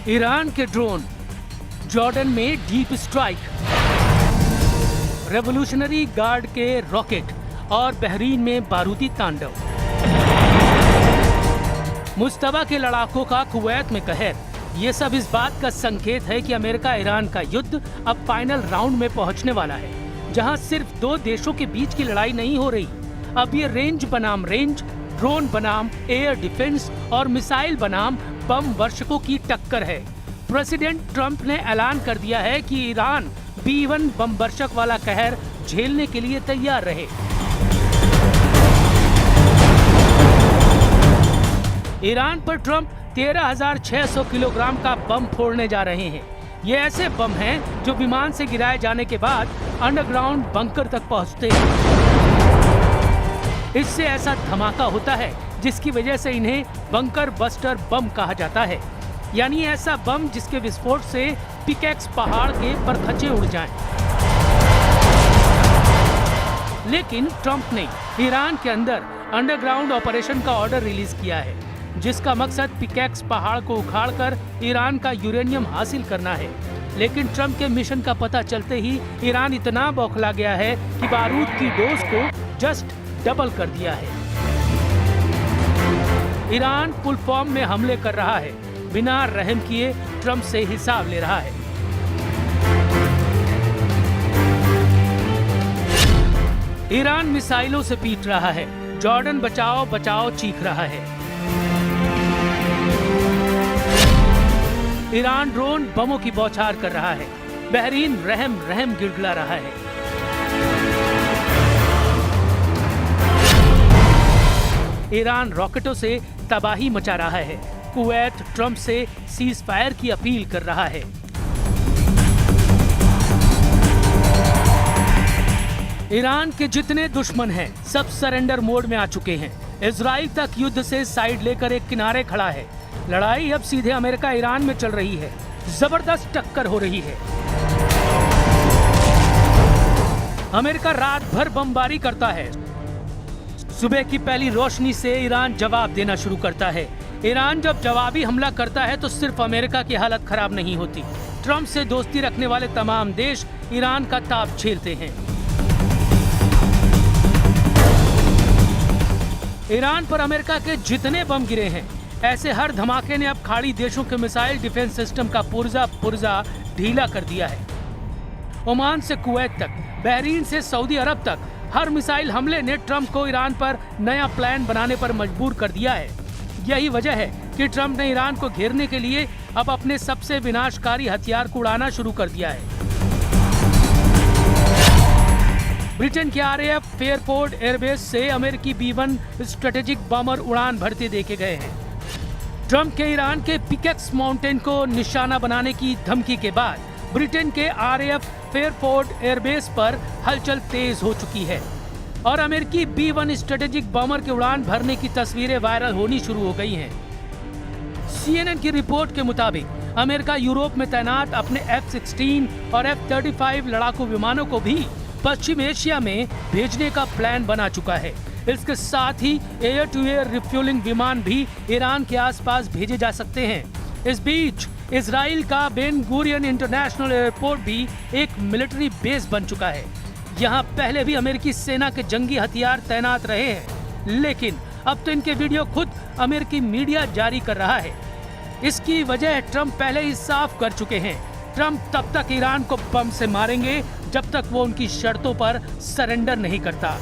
Iran के drone, Jordan में deep strike, revolutionary guard के रॉकेट और बहरीन में बारूदी तांडव, मुश्तबा के लड़ाकों का कुवैत में कहर। ये सब इस बात का संकेत है कि अमेरिका ईरान का युद्ध अब फाइनल राउंड में पहुंचने वाला है, जहां सिर्फ दो देशों के बीच की लड़ाई नहीं हो रही। अब ये रेंज बनाम रेंज, ड्रोन बनाम एयर डिफेंस और मिसाइल बनाम बम वर्षकों की टक्कर है। प्रेसिडेंट ट्रंप ने ऐलान कर दिया है कि ईरान B-1 बम वर्षक वाला कहर झेलने के लिए तैयार रहे। ईरान पर ट्रंप 13,600 किलोग्राम का बम फोड़ने जा रहे हैं। ये ऐसे बम हैं जो विमान से गिराए जाने के बाद अंडरग्राउंड बंकर तक पहुंचते हैं। इससे ऐसा धमाका होता है जिसकी वजह से इन्हें बंकर बस्टर बम कहा जाता है, यानी ऐसा बम जिसके विस्फोट से पिकैक्स पहाड़ के परखचे उड़ जाएं। लेकिन ट्रंप ने ईरान के अंदर अंडरग्राउंड ऑपरेशन का ऑर्डर रिलीज किया है, जिसका मकसद पिकैक्स पहाड़ को उखाड़कर ईरान का यूरेनियम हासिल करना है। लेकिन ट्रंप के मिशन का पता चलते ही ईरान इतना बौखला गया है कि बारूद की डोज को जस्ट डबल कर दिया है। ईरान फुल फॉर्म में हमले कर रहा है, बिना रहम किए ट्रंप से हिसाब ले रहा है। ईरान मिसाइलों से पीट रहा है, जॉर्डन बचाओ बचाओ चीख रहा है। ईरान ड्रोन बमों की बौछार कर रहा है, बहरीन रहम रहम गिड़गिड़ा रहा है। ईरान रॉकेटों से तबाही मचा रहा है, कुवैत ट्रंप से सीज फायर की अपील कर रहा है। ईरान के जितने दुश्मन हैं, सब सरेंडर मोड में आ चुके हैं। इजराइल तक युद्ध से साइड लेकर एक किनारे खड़ा है। लड़ाई अब सीधे अमेरिका ईरान में चल रही है, जबरदस्त टक्कर हो रही है। अमेरिका रात भर बमबारी करता है, सुबह की पहली रोशनी से ईरान जवाब देना शुरू करता है। ईरान जब जवाबी हमला करता है तो सिर्फ अमेरिका की हालत खराब नहीं होती, ट्रंप से दोस्ती रखने वाले तमाम देश ईरान का ताप झेलते हैं। ईरान पर अमेरिका के जितने बम गिरे हैं, ऐसे हर धमाके ने अब खाड़ी देशों के मिसाइल डिफेंस सिस्टम का पुर्जा ढीला कर दिया है। ओमान से कुवैत तक, बहरीन से सऊदी अरब तक हर मिसाइल हमले ने ट्रंप को ईरान पर नया प्लान बनाने पर मजबूर कर दिया है। यही वजह है कि ट्रंप ने ईरान को घेरने के लिए अब अपने सबसे विनाशकारी हथियार को उड़ाना शुरू कर दिया है। ब्रिटेन के RAF फेयरपोर्ट एयरबेस से अमेरिकी B-1 स्ट्रेटेजिक बॉम्बर उड़ान भरते देखे गए हैं। ट्रंप के ईरान के पिकेक्स माउंटेन को निशाना बनाने की धमकी के बाद ब्रिटेन के RAF फेयरपोर्ट एयरबेस पर हलचल तेज हो चुकी है और अमेरिकी B-1 स्ट्रेटेजिक बॉम्बर के उड़ान भरने की तस्वीरें वायरल होनी शुरू हो गई हैं। CNN की रिपोर्ट के मुताबिक अमेरिका यूरोप में तैनात अपने F-16 और F-35 लड़ाकू विमानों को भी पश्चिम एशिया में भेजने का प्लान बना चुका है। इसके साथ ही एयर टू एयर रिफ्यूलिंग विमान भी ईरान के आसपास भेजे जा सकते हैं। इस बीच इजराइल का बेन गुरियन इंटरनेशनल एयरपोर्ट भी एक मिलिट्री बेस बन चुका है। यहाँ पहले भी अमेरिकी सेना के जंगी हथियार तैनात रहे हैं, लेकिन अब तो इनके वीडियो खुद अमेरिकी मीडिया जारी कर रहा है। इसकी वजह ट्रंप पहले ही साफ कर चुके हैं। ट्रंप तब तक ईरान को बम से मारेंगे जब तक वो उनकी शर्तों पर सरेंडर नहीं करता।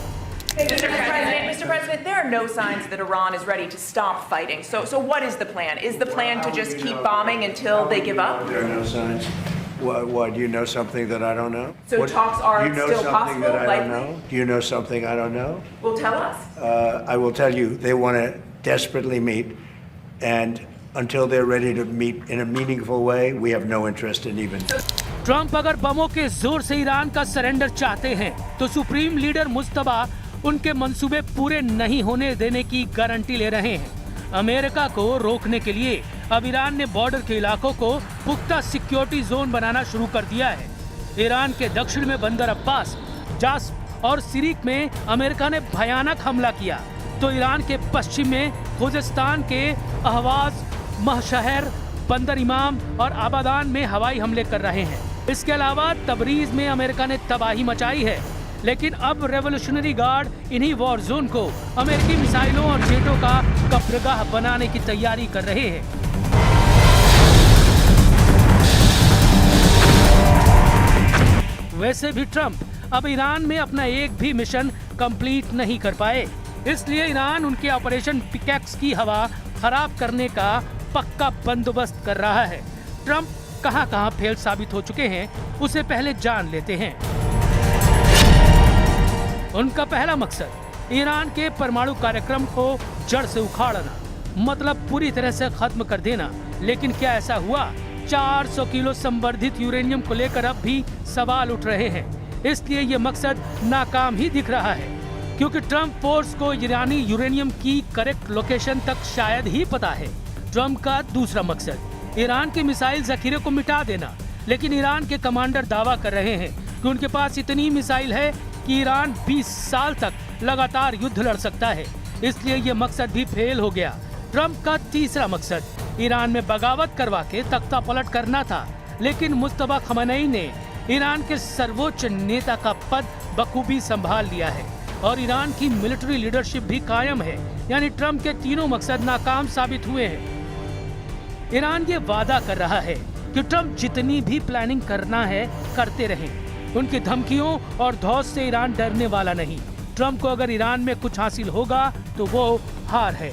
Mr. President, there are no signs that Iran is ready to stop fighting. So what is the plan? Is the plan to just keep bombing until they give up? There are no signs. Why, do you know something that I don't know? So talks are still possible? something that I don't know? Do you know something I don't know? Well, tell us. I will tell you. They want to desperately meet, and until they're ready to meet in a meaningful way, we have no interest in even. Trump अगर बमों के जोर से Iran का surrender चाहते हैं तो supreme leader Mushtaba उनके मंसूबे पूरे नहीं होने देने की गारंटी ले रहे हैं। अमेरिका को रोकने के लिए अब ईरान ने बॉर्डर के इलाकों को पुख्ता सिक्योरिटी जोन बनाना शुरू कर दिया है। ईरान के दक्षिण में बंदर अब्बास, जास और सिरिक में अमेरिका ने भयानक हमला किया, तो ईरान के पश्चिम में खुजेस्तान के अहवाज, महशहर, बंदर इमाम और आबादान में हवाई हमले कर रहे हैं। इसके अलावा तबरीज में अमेरिका ने तबाही मचाई है, लेकिन अब रेवोल्यूशनरी गार्ड इन्हीं वॉर जोन को अमेरिकी मिसाइलों और जेटों का कब्रगाह बनाने की तैयारी कर रहे हैं। वैसे भी ट्रंप अब ईरान में अपना एक भी मिशन कंप्लीट नहीं कर पाए, इसलिए ईरान उनके ऑपरेशन पिकैक्स की हवा खराब करने का पक्का बंदोबस्त कर रहा है। ट्रंप कहां-कहां फेल साबित हो चुके हैं, उसे पहले जान लेते हैं। उनका पहला मकसद ईरान के परमाणु कार्यक्रम को जड़ से उखाड़ना, मतलब पूरी तरह से खत्म कर देना। लेकिन क्या ऐसा हुआ? 400 किलो संवर्धित यूरेनियम को लेकर अब भी सवाल उठ रहे हैं। इसलिए ये मकसद नाकाम ही दिख रहा है, क्योंकि ट्रंप फोर्स को ईरानी यूरेनियम की करेक्ट लोकेशन तक शायद ही पता है। ट्रंप का दूसरा मकसद ईरान के मिसाइल जखीरे को मिटा देना, लेकिन ईरान के कमांडर दावा कर रहे हैं कि उनके पास इतनी मिसाइल है कि ईरान 20 साल तक लगातार युद्ध लड़ सकता है। इसलिए ये मकसद भी फेल हो गया। ट्रंप का तीसरा मकसद ईरान में बगावत करवा के तख्ता पलट करना था, लेकिन मुस्तफा खमेनी ने ईरान के सर्वोच्च नेता का पद बखूबी संभाल लिया है और ईरान की मिलिट्री लीडरशिप भी कायम है। यानी ट्रंप के तीनों मकसद नाकाम साबित हुए हैं। ईरान ये वादा कर रहा है कि ट्रंप जितनी भी प्लानिंग करना है करते रहें। उनकी धमकियों और धौस से ईरान डरने वाला नहीं। ट्रंप को अगर ईरान में कुछ हासिल होगा तो वो हार है।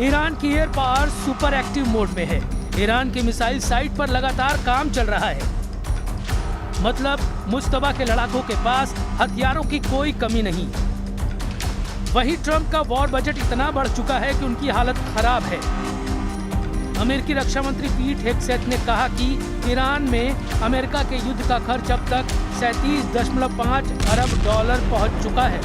ईरान की air power super active mode में है। ईरान के मिसाइल साइट पर लगातार काम चल रहा है, मतलब मुस्तफा के लड़ाकों के पास हथियारों की कोई कमी नहीं। वहीं ट्रंप का वॉर बजट इतना बढ़ चुका है कि उनकी हालत खराब है। अमेरिकी रक्षा मंत्री पीट हेगसेथ ने कहा कि ईरान में अमेरिका के युद्ध का खर्च अब तक 37.5 अरब डॉलर पहुंच चुका है।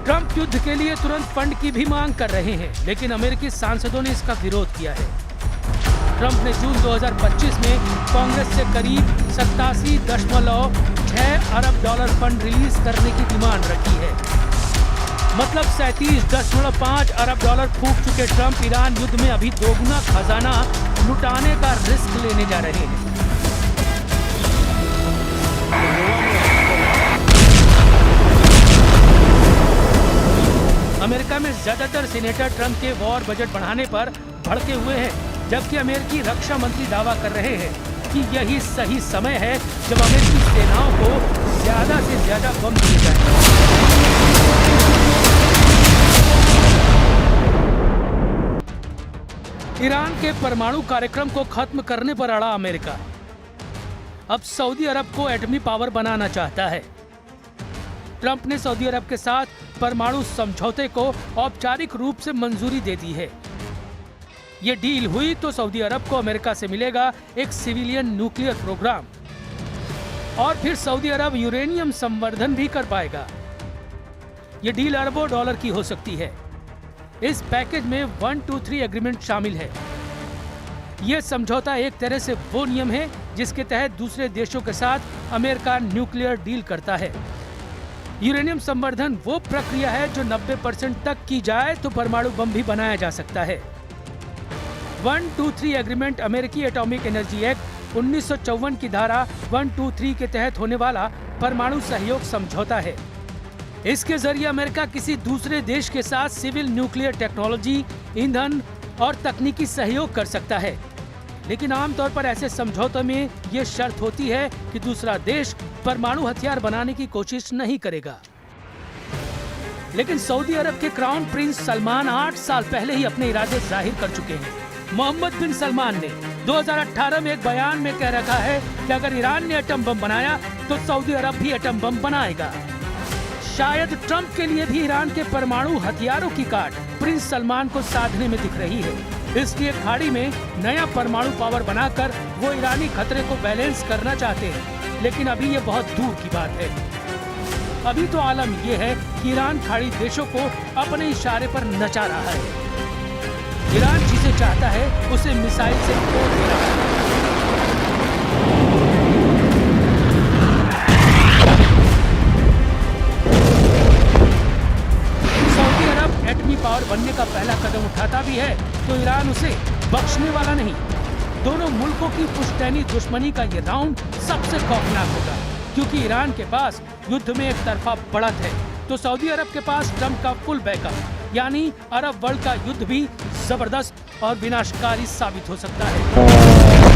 ट्रंप युद्ध के लिए तुरंत फंड की भी मांग कर रहे हैं, लेकिन अमेरिकी सांसदों ने इसका विरोध किया है। ट्रंप ने जून 2025 में कांग्रेस से करीब 87.6 अरब डॉलर फंड रिलीज करने की डिमांड रखी है। मतलब 37.5 अरब डॉलर फूंक चुके ट्रंप ईरान युद्ध में अभी दोगुना खजाना लुटाने का रिस्क लेने जा रहे हैं। अमेरिका में ज्यादातर सीनेटर ट्रंप के वॉर बजट बढ़ाने पर भड़के हुए हैं, जबकि अमेरिकी रक्षा मंत्री दावा कर रहे हैं कि यही सही समय है जब अमेरिकी सेनाओं को ज्यादा से ज्यादा बम दिए जाएं। ईरान के परमाणु कार्यक्रम को खत्म करने पर अड़ा अमेरिका अब सऊदी अरब को एटमी पावर बनाना चाहता है। ट्रंप ने सऊदी अरब के साथ परमाणु समझौते को औपचारिक रूप से मंजूरी दे दी है। ये डील हुई तो सऊदी अरब को अमेरिका से मिलेगा एक सिविलियन न्यूक्लियर प्रोग्राम और फिर सऊदी अरब यूरेनियम संवर्धन भी कर पाएगा। ये डील अरबों डॉलर की हो सकती है। इस पैकेज में 123 एग्रीमेंट शामिल है। यह समझौता एक तरह से वो नियम है जिसके तहत दूसरे देशों के साथ अमेरिका न्यूक्लियर डील करता है। यूरेनियम संवर्धन वो प्रक्रिया है जो 90% तक की जाए तो परमाणु बम भी बनाया जा सकता है। 123 एग्रीमेंट अमेरिकी एटॉमिक एनर्जी एक्ट 1954 की धारा 123 के तहत होने वाला परमाणु सहयोग समझौता है। इसके जरिए अमेरिका किसी दूसरे देश के साथ सिविल न्यूक्लियर टेक्नोलॉजी, ईंधन और तकनीकी सहयोग कर सकता है, लेकिन आमतौर पर ऐसे समझौतों में ये शर्त होती है कि दूसरा देश परमाणु हथियार बनाने की कोशिश नहीं करेगा। लेकिन सऊदी अरब के क्राउन प्रिंस सलमान 8 साल पहले ही अपने इरादे जाहिर कर चुके हैं। मोहम्मद बिन सलमान ने 2018 में एक बयान में कह रखा है कि अगर ईरान ने एटम बम बनाया तो सऊदी अरब भी एटम बम बनाएगा। शायद ट्रंप के लिए भी ईरान के परमाणु हथियारों की काट प्रिंस सलमान को साधने में दिख रही है। इसलिए खाड़ी में नया परमाणु पावर बनाकर वो ईरानी खतरे को बैलेंस करना चाहते हैं, लेकिन अभी ये बहुत दूर की बात है। अभी तो आलम ये है कि ईरान खाड़ी देशों को अपने इशारे पर नचा रहा है। ईरान जिसे चाहता है उसे मिसाइल से तोड़ दे रहा है। सऊदी अरब एटमी पावर बनने का पहला कदम उठाता भी है तो ईरान उसे बख्शने वाला नहीं। दोनों मुल्कों की पुश्तैनी दुश्मनी का ये राउंड सबसे खौफनाक होगा, क्योंकि ईरान के पास युद्ध में एक तरफा बढ़त है तो सऊदी अरब के पास ट्रंप का फुल बैकअप, यानी अरब वर्ल्ड का युद्ध भी जबरदस्त और विनाशकारी साबित हो सकता है।